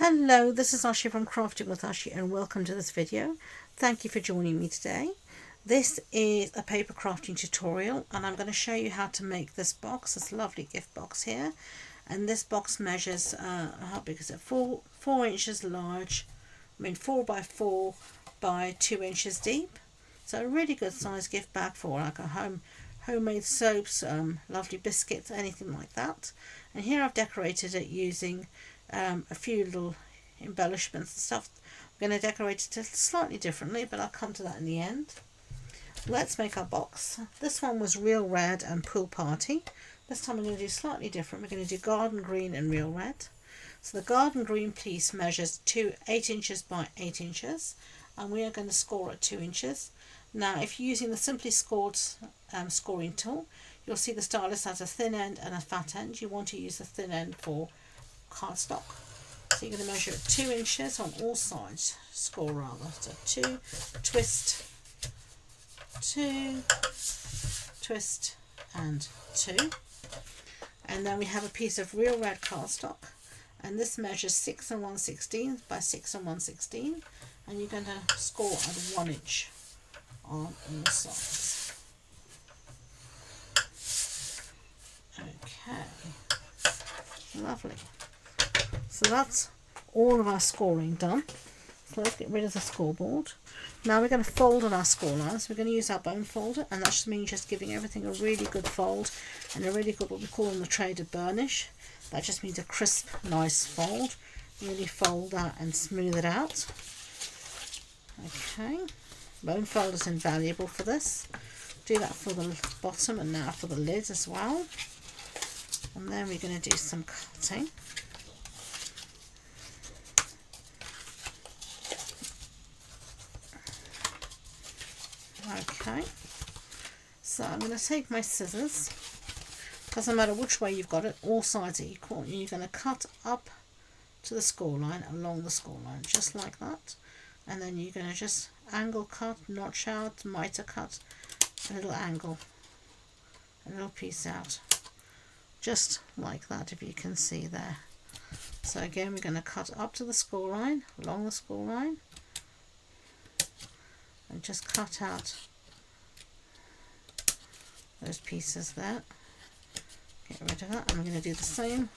Hello, this is Ashee from Crafting with Ashee and welcome to this video. Thank you for joining me today. This is a paper crafting tutorial and I'm going to show you how to make this box, this lovely gift box here. And this box measures, how big is it? 4 inches large, 4 by 4 by 2 inches deep. So a really good size gift bag for like a homemade soaps, lovely biscuits, anything like that. And here I've decorated it using a few little embellishments and stuff. I'm going to decorate it slightly differently, but I'll come to that in the end. Let's make our box. This one was Real Red and Pool Party. This time we're going to do slightly different. We're going to do Garden Green and Real Red. So the Garden Green piece measures 8 inches by 8 inches, and we are going to score at 2 inches. Now if you're using the Simply Scored scoring tool, you'll see the stylus has a thin end and a fat end. You want to use the thin end for cardstock. So you're going to measure at 2 inches on all sides, score rather. So 2, twist, 2, twist and 2. And then we have a piece of Real Red cardstock, and this measures 6 1/16 by 6 1/16, and you're going to score at 1 inch on all sides. Okay, lovely. So that's all of our scoring done. So let's get rid of the scoreboard. Now we're going to fold on our score lines. We're going to use our bone folder, and that just means just giving everything a really good fold and a really good, what we call in the trade, a burnish. That just means a crisp, nice fold. Really fold that and smooth it out. Okay, bone fold is invaluable for this. Do that for the bottom and now for the lid as well. And then we're going to do some cutting. Okay, so I'm going to take my scissors. Doesn't matter which way you've got it, all sides are equal, and you're going to cut up to the score line, along the score line, just like that. And then you're going to just angle cut, notch out, miter cut, a little angle, a little piece out, just like that, if you can see there. So again, we're going to cut up to the score line, along the score line, and just cut out those pieces there. Get rid of that, and we're going to do the same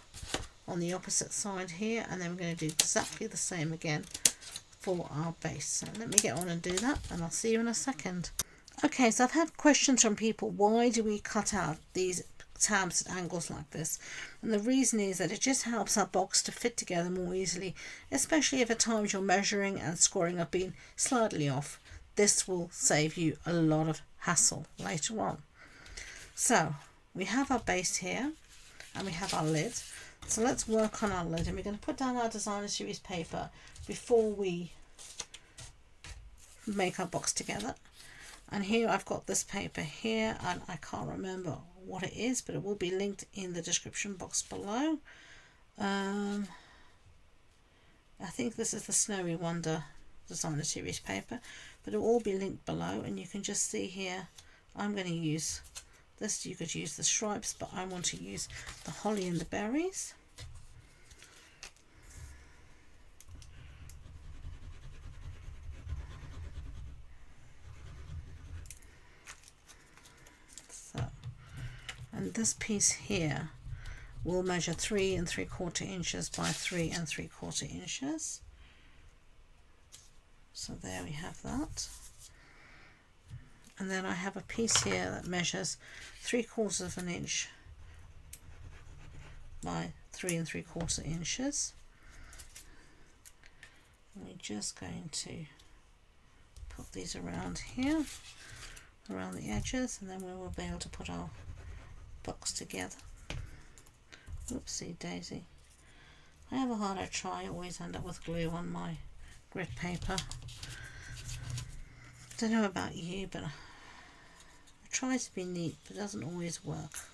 on the opposite side here, and then we're going to do exactly the same again for our base. So let me get on and do that, and I'll see you in a second. Okay, so I've had questions from people, why do we cut out these tabs at angles like this? And the reason is that it just helps our box to fit together more easily, especially if at times you're measuring and scoring have been slightly off. This will save you a lot of hassle later on. So we have our base here and we have our lid. So let's work on our lid, and we're going to put down our designer series paper before we make our box together. And here I've got this paper here, and I can't remember what it is, but it will be linked in the description box below. I think this is the Snowy Wonder designer series paper, but it will all be linked below, and you can just see here I'm going to use this. You could use the stripes, but I want to use the holly and the berries. So, and this piece here will measure 3 3/4 inches by 3 3/4 inches. So there we have that. And then I have a piece here that measures 3/4 of an inch by 3 3/4 inches. And we're just going to put these around here, around the edges, and then we will be able to put our box together. Oopsie daisy. I have a harder try, I always end up with glue on my grit paper. Don't know about you, but I try to be neat, but it doesn't always work.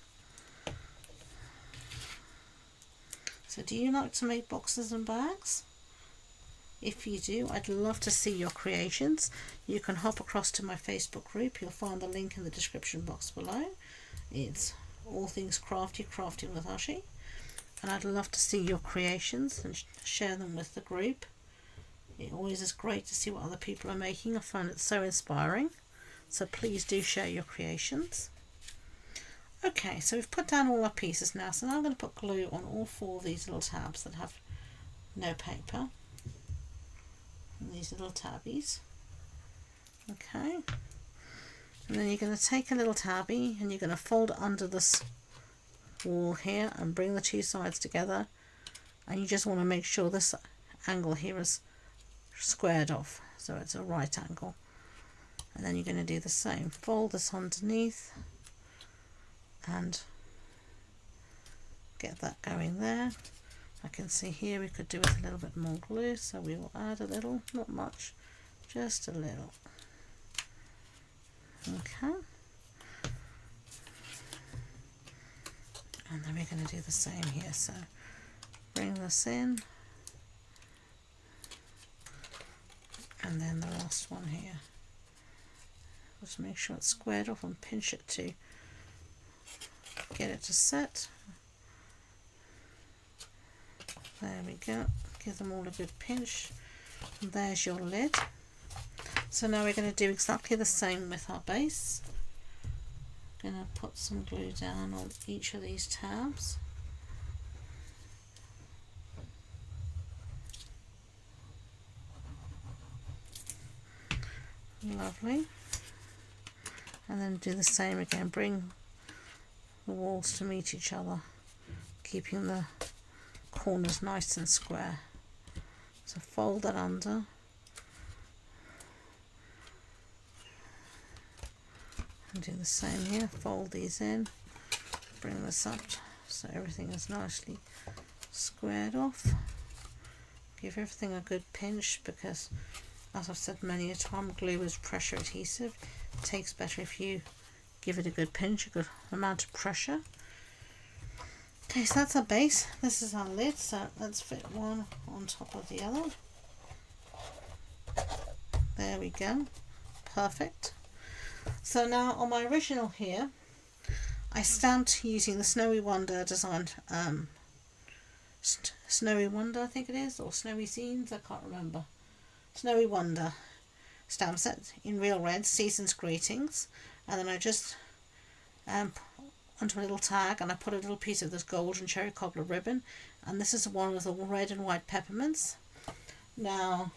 So do you like to make boxes and bags? If you do, I'd love to see your creations. You can hop across to my Facebook group. You'll find the link in the description box below. It's All Things Crafty, Crafting with Ashee. and I'd love to see your creations and share them with the group. It always is great to see what other people are making. I find it so inspiring, so please do share your creations. Okay, so we've put down all our pieces now, so now I'm going to put glue on all 4 of these little tabs that have no paper, and these little tabbies. Okay, and then you're going to take a little tabby and you're going to fold it under this wall here and bring the 2 sides together, and you just want to make sure this angle here is squared off, so it's a right angle. And then you're going to do the same, fold this underneath and get that going there. I can see here we could do with a little bit more glue, so we will add a little, not much, just a little. Okay, and then we're going to do the same here, so bring this in, and then the last one here. Just make sure it's squared off and pinch it to get it to set. There we go, give them all a good pinch, and there's your lid. So now we're going to do exactly the same with our base. I'm going to put some glue down on each of these tabs. Lovely. And then do the same again, bring the walls to meet each other, keeping the corners nice and square. So fold that under, and do the same here, fold these in, bring this up so everything is nicely squared off. Give everything a good pinch, because as I've said many a time, glue is pressure adhesive. It takes better if you give it a good pinch, a good amount of pressure. Okay, so that's our base. This is our lid, so let's fit one on top of the other. There we go, perfect. So now on my original here, I stamped using the Snowy Wonder designed, Snowy Wonder I think it is, or Snowy Scenes, I can't remember. Snowy Wonder stamp set in Real Red, Season's Greetings, and then I just onto a little tag, and I put a little piece of this golden cherry cobbler ribbon, and this is one of the red and white peppermints. Now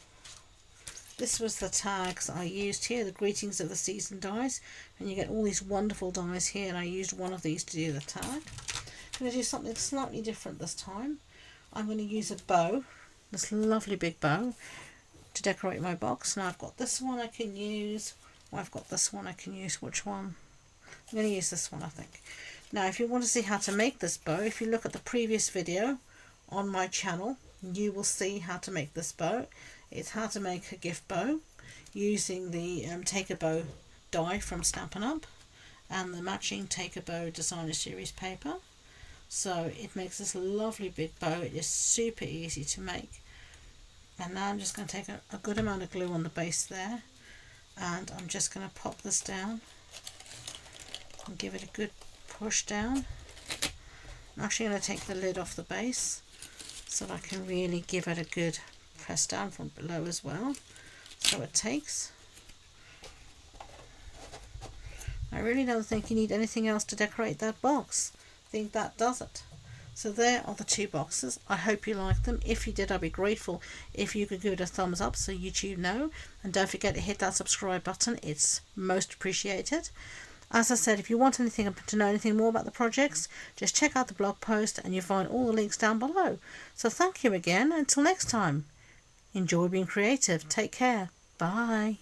this was the tags I used here, the Greetings of the Season dies, and you get all these wonderful dies here, and I used one of these to do the tag. I'm going to do something slightly different this time. I'm going to use a bow, this lovely big bow, to decorate my box. Now I've got this one I can use, or I've got this one I can use. Which one? I'm going to use this one, I think. Now if you want to see how to make this bow, if you look at the previous video on my channel, you will see how to make this bow. It's how to make a gift bow using the Take a Bow die from Stampin' Up and the matching Take a Bow Designer Series paper. So it makes this lovely big bow. It is super easy to make. And now I'm just going to take a good amount of glue on the base there, and I'm just going to pop this down and give it a good push down. I'm actually going to take the lid off the base so that I can really give it a good press down from below as well. So it takes. I really don't think you need anything else to decorate that box. I think that does it. So there are the 2 boxes. I hope you liked them. If you did, I'd be grateful if you could give it a thumbs up so YouTube know. And don't forget to hit that subscribe button. It's most appreciated. As I said, if you want anything to know anything more about the projects, just check out the blog post and you'll find all the links down below. So thank you again. Until next time, enjoy being creative. Take care. Bye.